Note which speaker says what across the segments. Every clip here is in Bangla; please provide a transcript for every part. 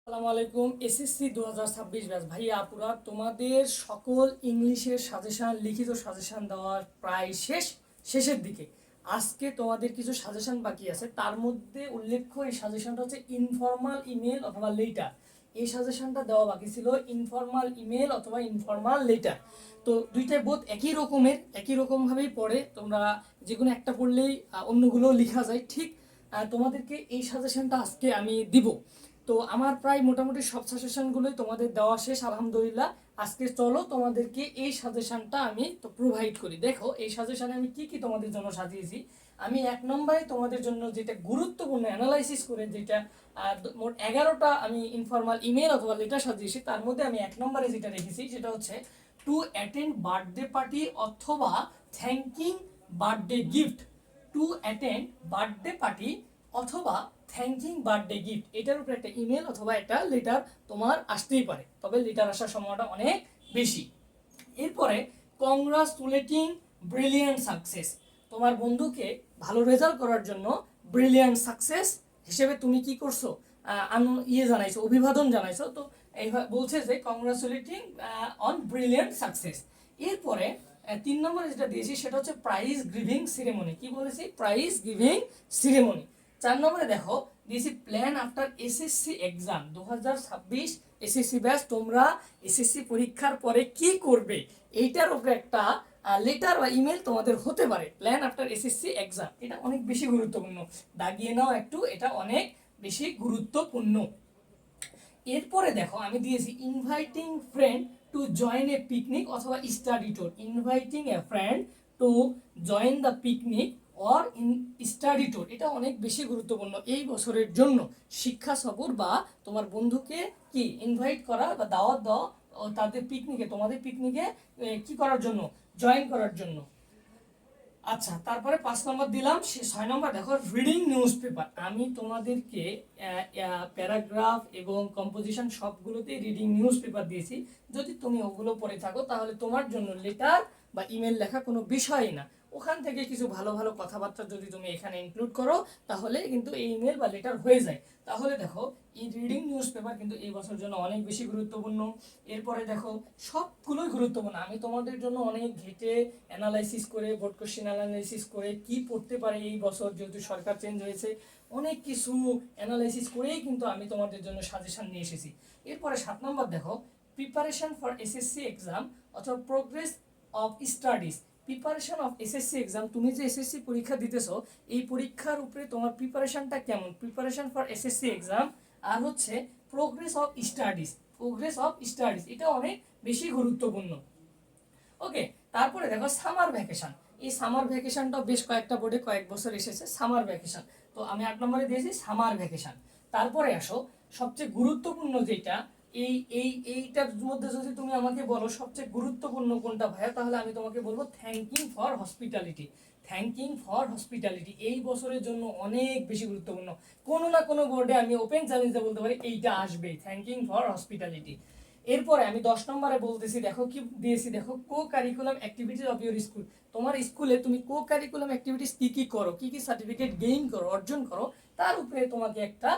Speaker 1: আসসালামু আলাইকুম। এসএসসি 2026 ব্যাচ ভাইয়া আপুরা, তোমাদের সকল ইংলিশের সাজেশন, লিখিত সাজেশন দেওয়ার প্রায় শেষের দিকে। আজকে তোমাদের কিছু সাজেশন বাকি আছে, তার মধ্যে উল্লেখ্য এই সাজেশনটা হচ্ছে ইনফর্মাল ইমেল অথবা লেটার। এই সাজেশনটা দেওয়া বাকি ছিল, ইনফর্মাল ইমেল অথবা ইনফর্মাল লেটার। তো দুইটাই বোধ একই রকমের, একই রকমভাবেই পড়ে, তোমরা যে কোনো একটা পড়লেই অন্যগুলো লেখা যায়। ঠিক তোমাদেরকে এই সাজেশনটা আজকে আমি দিব। তো আমার প্রায় মোটামুটি সব সাজেশনগুলোই তোমাদের দেওয়া শেষ আলহামদুলিল্লাহ। আজকে চলো তোমাদেরকে এই সাজেশনটা আমি তো প্রোভাইড করি। দেখো এই সাজেশনে আমি কি কি তোমাদের জন্য সাজিয়েছি। আমি এক নম্বরে তোমাদের জন্য যেটা গুরুত্বপূর্ণ অ্যানালাইসিস করে, যেটা মোট 11টা আমি ইনফর্মাল ইমেল অথবা লেটার সাজিয়েছি, তার মধ্যে আমি এক নম্বরে যেটা রেখেছি সেটা হচ্ছে টু অ্যাটেন্ড বার্থডে পার্টি অথবা thanking birthday gift. To attend birthday party অথবা থ্যাঙ্কিং বার্থডে গিফট, এটার উপরে একটা ইমেল অথবা একটা লেটার তোমার আসতেই পারে, তবে লেটার আসার সময়টা অনেক বেশি। এরপরে কংগ্রাচুলেটিং ব্রিলিয়ান্ট সাকসেস, তোমার বন্ধুকে ভালো রেজাল্ট করার জন্য ব্রিলিয়ান্ট সাকসেস হিসেবে তুমি কি করছো, জানাইছো, অভিবাদন জানাইছো। তো এইভাবে বলছে যে কংগ্রাচুলেটিং অন ব্রিলিয়ান্ট সাকসেস। এরপরে 3 নম্বরে যেটা দিয়েছি সেটা হচ্ছে প্রাইজ গিভিং সিরেমনি। কি বলেছি? Prize giving সিরেমনি। 4 নম্বরে দেখো দিয়েছি plan after SSC exam 2026 SSC batch, তোমরা এসএসসি পরীক্ষার পরে কি করবে এইটার উপরে একটা লেটার বা ইমেল তোমাদের হতে পারে। প্ল্যান আফটার এসএসসি এক্সাম, এটা অনেক বেশি গুরুত্বপূর্ণ, দাগিয়ে নাও একটু, এটা অনেক বেশি গুরুত্বপূর্ণ। এরপরে দেখো আমি দিয়েছি inviting friend to join a picnic অথবা study tour. Inviting a friend to join the picnic or in study tour, এটা অনেক বেশি গুরুত্বপূর্ণ এই বছরের জন্য। শিক্ষা সফর বা তোমার বন্ধুকে কি ইনভাইট করা বা দাওয়াত দাও তাদের পিকনিকে, তোমাদের পিকনিকে কি করার জন্য, জয়েন করার জন্য। আচ্ছা, তারপরে 5 নম্বর দিলাম। 6 নম্বর দেখো রিডিং নিউজ পেপার। আমি তোমাদেরকে প্যারাগ্রাফ এবং কম্পোজিশন সবগুলোতেই রিডিং নিউজ পেপার দিয়েছি। যদি তুমি ওগুলো পড়ে থাকো তাহলে তোমার জন্য লেটার বা ইমেল লেখা কোনো বিষয়ই না। ওখান থেকে কিছু ভালো ভালো কথাবার্তা যদি তুমি এখানে ইনক্লুড করো তাহলে কিন্তু এই ইমেল বা লেটার হয়ে যায়। তাহলে দেখো এই রিডিং নিউজ পেপার কিন্তু এই বছর জন্য অনেক বেশি গুরুত্বপূর্ণ। এরপরে দেখো সবগুলোই গুরুত্বপূর্ণ। আমি তোমাদের জন্য অনেক ঘেটে অ্যানালাইসিস করে, বোর্ড কোশ্চেন অ্যানালাইসিস করে কি পড়তে পারে এই বছর, যেহেতু সরকার চেঞ্জ হয়েছে, অনেক কিছু অ্যানালাইসিস করেই কিন্তু আমি তোমাদের জন্য সাজেশন নিয়ে এসেছি। এরপরে 7 নম্বর দেখো প্রিপারেশন ফর এসএসসি এক্সাম অথবা progress of studies. Preparation of SSC exam, তুমি যে এসএসসি পরীক্ষা দিতেছো এই পরীক্ষার উপরে তোমার প্রিপারেশনটা কেমন, প্রিপারেশন ফর এসএসসি এক্সাম। আর হচ্ছে progress of studies, progress of studies, এটা অনেক বেশি গুরুত্বপূর্ণ। ওকে, তারপরে দেখো সামার ভ্যাকেশন। এই সামার ভ্যাকেশনটা বেশ কয়েকটা বোর্ডে কয়েক বছর এসেছে সামার ভ্যাকেশন, তো আমি 8 নম্বরে দিয়েছি সামার ভ্যাকেশন। তারপরে আসো সবচেয়ে গুরুত্বপূর্ণ যেটা, এইটার মধ্যে যদি তুমি আমাকে বলো সবচেয়ে গুরুত্বপূর্ণ কোনটা ভাইয়া, তাহলে আমি তোমাকে বলবো thanking for hospitality. Thanking for hospitality এই বছরের জন্য অনেক বেশি গুরুত্বপূর্ণ। কোনো না কোনো বোর্ডে আমি ওপেন চ্যালেঞ্জে বলতে পারি এইটা আসবে, থ্যাঙ্কিং ফর হসপিটালিটি। এরপরে আমি 10 নম্বরে বলতেছি, দেখো কি দিয়েছি, দেখো co curriculum activities of your school. তোমার স্কুলে তুমি কো কারিকুলাম অ্যাক্টিভিটিস কি কি করো, কি কি সার্টিফিকেট গেইন করো, অর্জন করো, তার উপরে তোমাকে একটা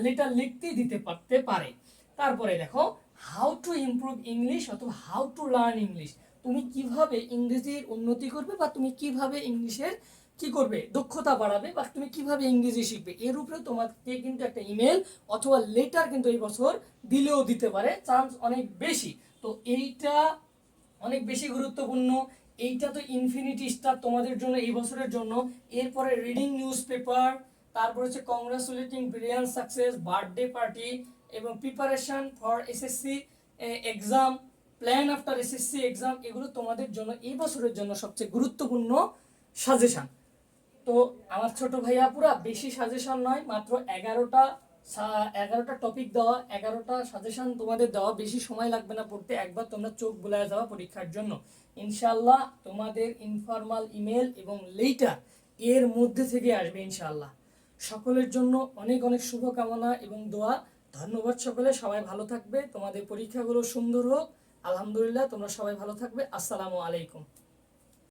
Speaker 1: লেটার লিখতেই দিতে পারতে পারে। তারপরে দেখো হাউ টু ইমপ্রুভ ইংলিশ অথবা হাউ টু লার্ন ইংলিশ। তুমি কিভাবে ইংরেজির উন্নতি করবে বা তুমি কিভাবে ইংলিশের কি করবে, দক্ষতা বাড়াবে, বা তুমি কিভাবে ইংরেজি শিখবে, এর উপরে তোমাকে কিন্তু একটা ইমেল অথবা লেটার কিন্তু এই বছর দিলেও দিতে পারে, চান্স অনেক বেশি। তো এইটা অনেক বেশি গুরুত্বপূর্ণ। এইটা তো ইনফিনিটি স্টার তোমাদের জন্য এই বছরের জন্য। এরপরে রিডিং নিউজ পেপার, তারপর হচ্ছে congratulating brilliant success, birthday party এবং preparation for SSC exam, plan after SSC exam, এগুলো তোমাদের জন্য এই বছরের জন্য সবচেয়ে গুরুত্বপূর্ণ সাজেশন। তো আমার ছোট ভাইয়া পুরা বেশি সাজেশন নয়, মাত্র 11টা টপিক দেওয়া, 11টা সাজেশন তোমাদের দেওয়া, বেশি সময় লাগবে না পড়তে, একবার তোমরা চোখ বুলায় যাওয়া পরীক্ষার জন্য। ইনশাল্লাহ তোমাদের ইনফর্মাল ইমেল এবং লেটার এর মধ্যে থেকে আসবে ইনশাল্লাহ। সকলের জন্য অনেক অনেক শুভকামনা এবং দোয়া। ধন্যবাদ সকলে, সবাই ভালো থাকবে, তোমাদের পরীক্ষাগুলো সুন্দর হোক। আলহামদুলিল্লাহ, তোমরা সবাই ভালো থাকবে। আসসালামু আলাইকুম।